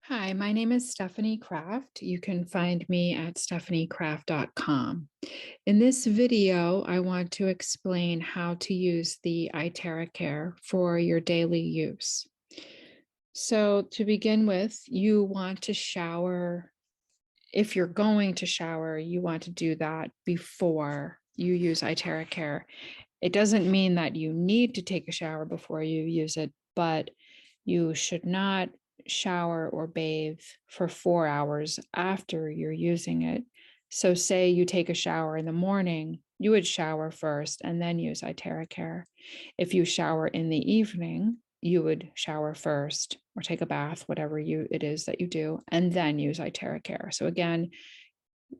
Hi, my name is Stephanie Kraft. You can find me at stephaniecraft.com. In this video, I want to explain how to use the ITERACare for your daily use. So to begin with, you want to shower. If you're going to shower, you want to do that before you use ITERACare. It doesn't mean that you need to take a shower before you use it, but you should not shower or bathe for 4 hours after you're using it. So say you take a shower in the morning, you would shower first and then use ITERACare. If you shower in the evening, you would shower first or take a bath, whatever it is that you do, and then use ITERACare. So again,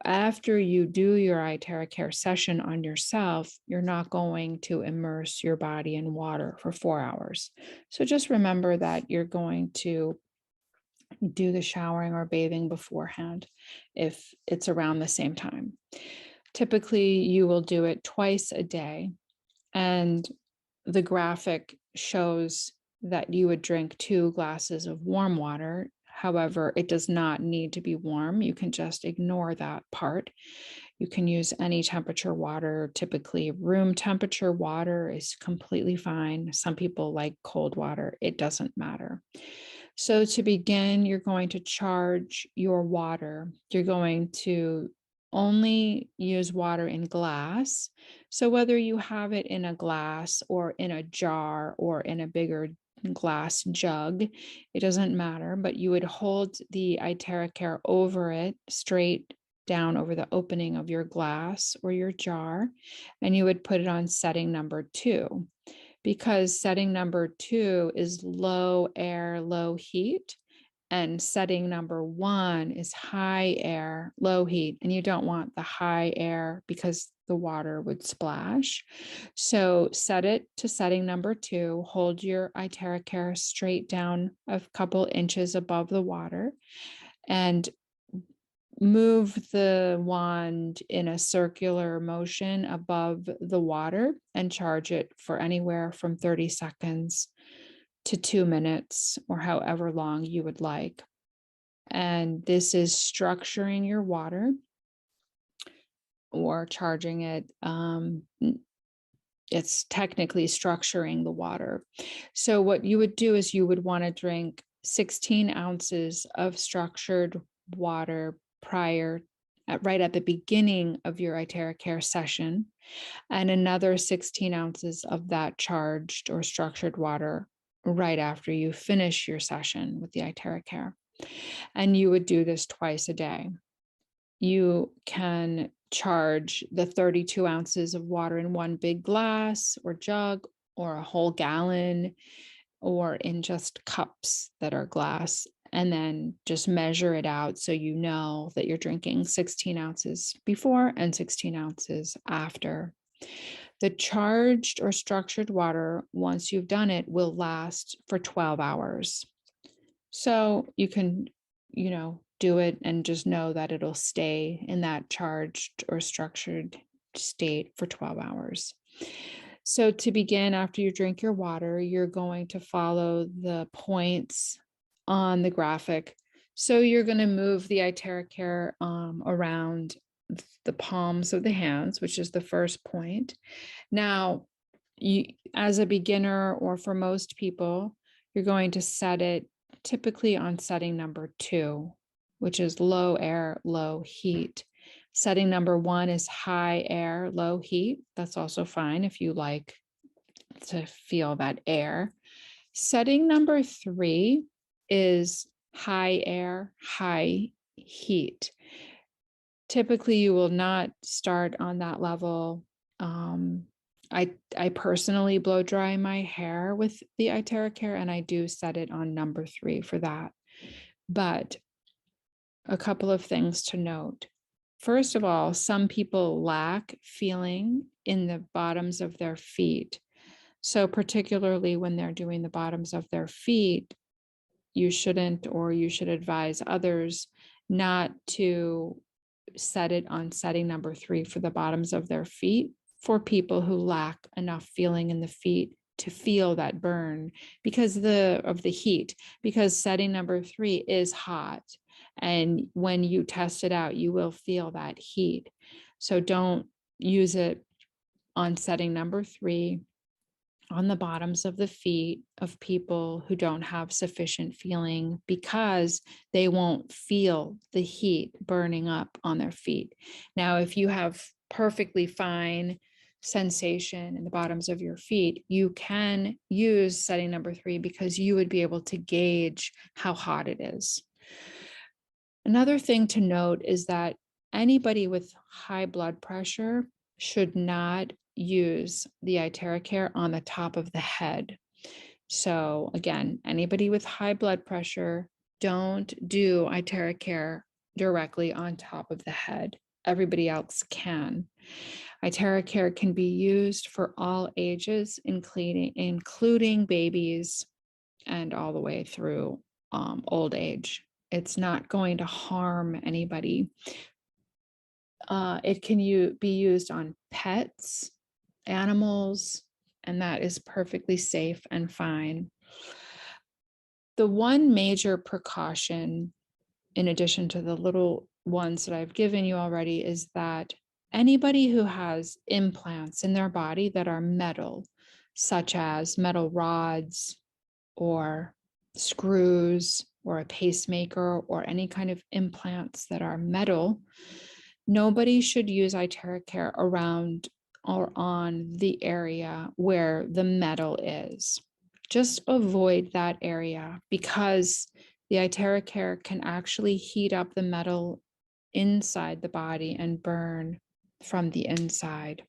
after you do your ITERACare session on yourself, you're not going to immerse your body in water for 4 hours. So just remember that you're going to do the showering or bathing beforehand if it's around the same time. Typically, you will do it twice a day, and the graphic shows that you would drink 2 glasses of warm water. However, it does not need to be warm. You can just ignore that part. You can use any temperature water. Typically, room temperature water is completely fine. Some people like cold water. It doesn't matter. So to begin, you're going to charge your water. You're going to only use water in glass. So whether you have it in a glass or in a jar or in a bigger glass jug, it doesn't matter, but you would hold the ITERACare over it, straight down over the opening of your glass or your jar, and you would put it on setting number 2, because setting number 2 is low air, low heat, and setting number 1 is high air, low heat. And you don't want the high air because the water would splash. So set it to setting number 2, hold your ITERACare straight down a couple inches above the water, and move the wand in a circular motion above the water and charge it for anywhere from 30 seconds to 2 minutes or however long you would like. And this is structuring your water or charging it. It's technically structuring the water. So what you would do is you would want to drink 16 ounces of structured water right at the beginning of your ITERACare session, and another 16 ounces of that charged or structured water right after you finish your session with the ITERACare. And you would do this twice a day. You can charge the 32 ounces of water in one big glass or jug or a whole gallon or in just cups that are glass, and then just measure it out so you know that you're drinking 16 ounces before and 16 ounces after. The charged or structured water, once you've done it, will last for 12 hours. So you can, do it and just know that it'll stay in that charged or structured state for 12 hours. So to begin, after you drink your water, you're going to follow the points on the graphic. So you're going to move the ITERACare around the palms of the hands, which is the first point. Now, as a beginner or for most people, you're going to set it typically on setting number 2, which is low air, low heat. Setting number 1 is high air, low heat. That's also fine if you like to feel that air. Setting number 3 is high air, high heat. Typically, you will not start on that level. I personally blow dry my hair with the ITERACare, and I do set it on number 3 for that. But a couple of things to note. First of all, some people lack feeling in the bottoms of their feet. So particularly when they're doing the bottoms of their feet, you shouldn't, or you should advise others not to set it on setting number 3 for the bottoms of their feet for people who lack enough feeling in the feet to feel that burn because of the heat, because setting number 3 is hot. And when you test it out, you will feel that heat. So don't use it on setting number 3 on the bottoms of the feet of people who don't have sufficient feeling, because they won't feel the heat burning up on their feet. Now, if you have perfectly fine sensation in the bottoms of your feet, you can use setting number 3 because you would be able to gauge how hot it is. Another thing to note is that anybody with high blood pressure should not use the ITERACare on the top of the head. So again, anybody with high blood pressure, don't do ITERACare directly on top of the head. Everybody else can. ITERACare can be used for all ages, including babies and all the way through old age. It's not going to harm anybody. It can be used on pets, animals, and that is perfectly safe and fine. The one major precaution, in addition to the little ones that I've given you already, is that anybody who has implants in their body that are metal, such as metal rods or screws or a pacemaker or any kind of implants that are metal, nobody should use ITERACare around or on the area where the metal is. Just avoid that area, because the ITERACare can actually heat up the metal inside the body and burn from the inside.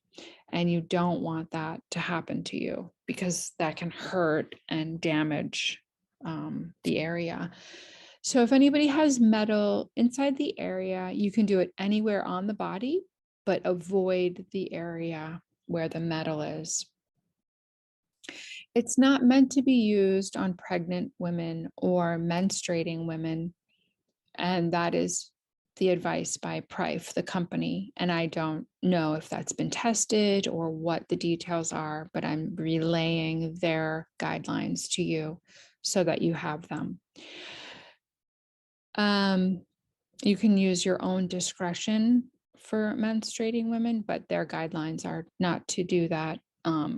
And you don't want that to happen to you, because that can hurt and damage the area. So if anybody has metal inside the area, you can do it anywhere on the body, but avoid the area where the metal is. It's not meant to be used on pregnant women or menstruating women. And that is the advice by Prife, the company. And I don't know if that's been tested or what the details are, but I'm relaying their guidelines to you so that you have them. You can use your own discretion for menstruating women, but their guidelines are not to do that.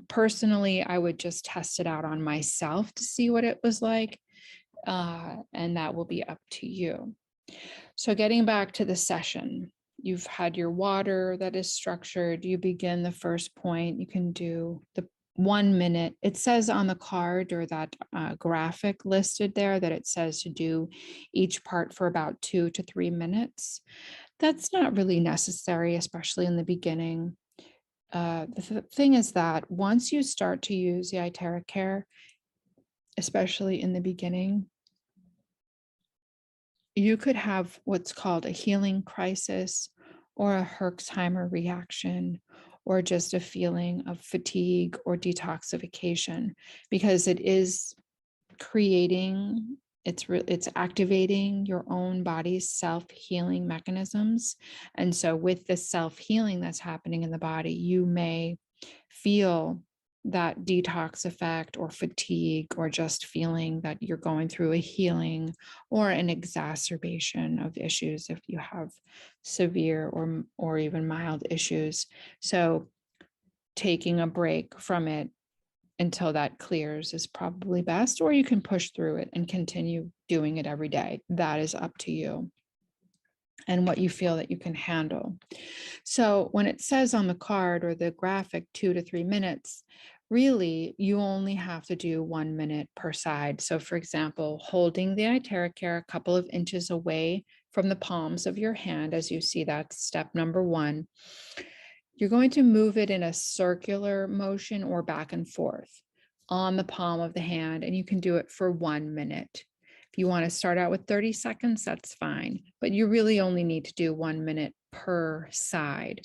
Personally, I would just test it out on myself to see what it was like, and that will be up to you. So getting back to the session, you've had your water that is structured. You begin the first point. You can do the 1 minute. It says on the card, or that graphic listed there, that it says to do each part for about 2 to 3 minutes. That's not really necessary, especially in the beginning. The thing is that once you start to use the ITERACare, especially in the beginning, you could have what's called a healing crisis or a Herxheimer reaction, or just a feeling of fatigue or detoxification, because it is creating, it's activating your own body's self-healing mechanisms. And so with the self-healing that's happening in the body, you may feel that detox effect or fatigue, or just feeling that you're going through a healing or an exacerbation of issues if you have severe or even mild issues. So taking a break from it until that clears is probably best, or you can push through it and continue doing it every day. That is up to you and what you feel that you can handle. So when it says on the card or the graphic 2 to 3 minutes, really you only have to do 1 minute per side. So for example, holding the ITERACare a couple of inches away from the palms of your hand, as you see, that's step number 1. You're going to move it in a circular motion or back and forth on the palm of the hand, and you can do it for 1 minute. If you want to start out with 30 seconds, that's fine, but you really only need to do 1 minute per side.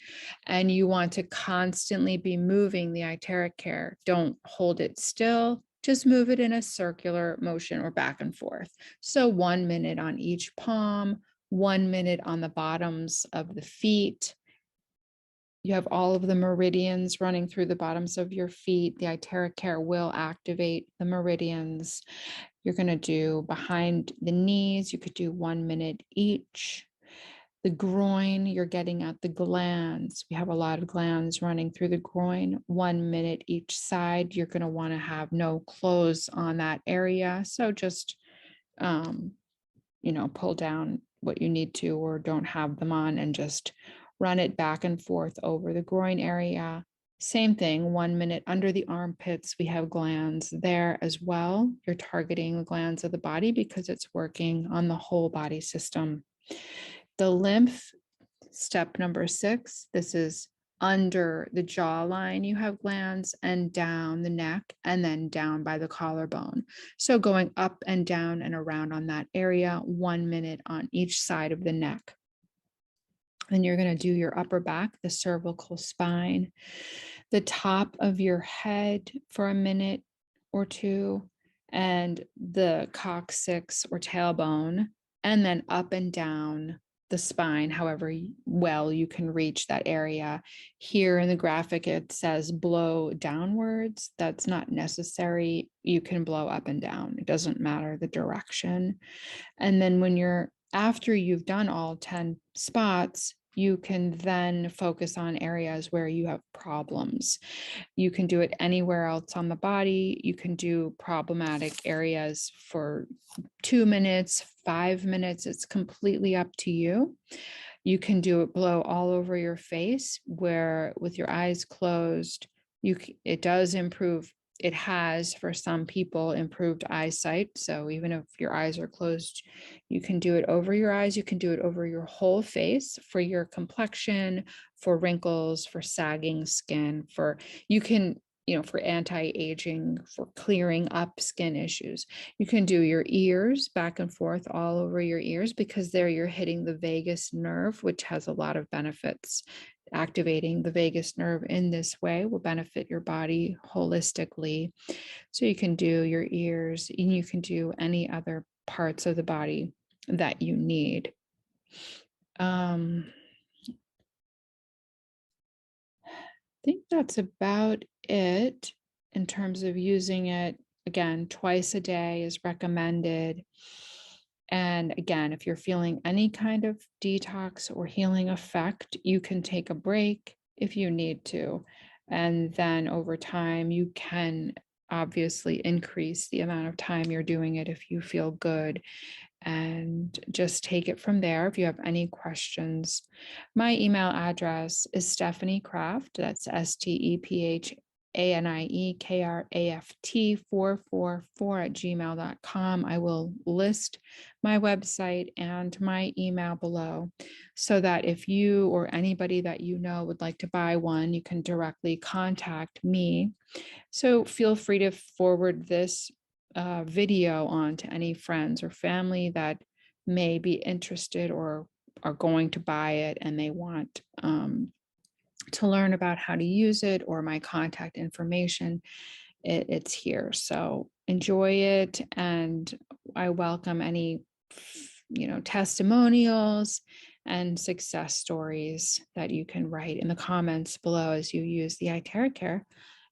And you want to constantly be moving the ITERACare. Don't hold it still, just move it in a circular motion or back and forth. So 1 minute on each palm, 1 minute on the bottoms of the feet, You have all of the meridians running through the bottoms of your feet. The ITERACare will activate the meridians. You're going to do behind the knees. You could do 1 minute each. The groin, you're getting at the glands. We have a lot of glands running through the groin, 1 minute each side. You're going to want to have no clothes on that area. So just, pull down what you need to, or don't have them on, and just run it back and forth over the groin area. Same thing, 1 minute under the armpits. We have glands there as well. You're targeting the glands of the body because it's working on the whole body system. The lymph, step number 6, this is under the jawline. You have glands, and down the neck, and then down by the collarbone. So going up and down and around on that area, 1 minute on each side of the neck. Then you're going to do your upper back, the cervical spine, the top of your head for a minute or two, and the coccyx or tailbone, and then up and down the spine, however well you can reach that area. Here in the graphic, it says blow downwards. That's not necessary. You can blow up and down. It doesn't matter the direction. And then after you've done all 10 spots, you can then focus on areas where you have problems. You can do it anywhere else on the body. You can do problematic areas for 2 minutes, 5 minutes. It's completely up to you. You can do it blow all over your face, where with your eyes closed, it does improve. It has, for some people, improved eyesight. So even if your eyes are closed, you can do it over your eyes. You can do it over your whole face for your complexion, for wrinkles, for sagging skin, for anti-aging, for clearing up skin issues. You can do your ears back and forth all over your ears, because there you're hitting the vagus nerve, which has a lot of benefits. Activating the vagus nerve in this way will benefit your body holistically. So you can do your ears, and you can do any other parts of the body that you need. I think that's about it in terms of using it. Again, twice a day is recommended. And again, if you're feeling any kind of detox or healing effect, you can take a break if you need to. And then over time, you can obviously increase the amount of time you're doing it if you feel good, and just take it from there. If you have any questions, my email address is Stephanie Kraft. That's Stephaniecraft444@gmail.com. I will list my website and my email below, so that if you or anybody that you know would like to buy one, you can directly contact me. So feel free to forward this video on to any friends or family that may be interested or are going to buy it, and they want to learn about how to use it, or my contact information. It's here. So enjoy it, and I welcome any testimonials and success stories that you can write in the comments below as you use the ITERACare.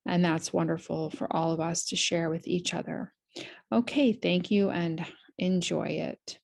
And that's wonderful for all of us to share with each other. Okay, thank you, and enjoy it.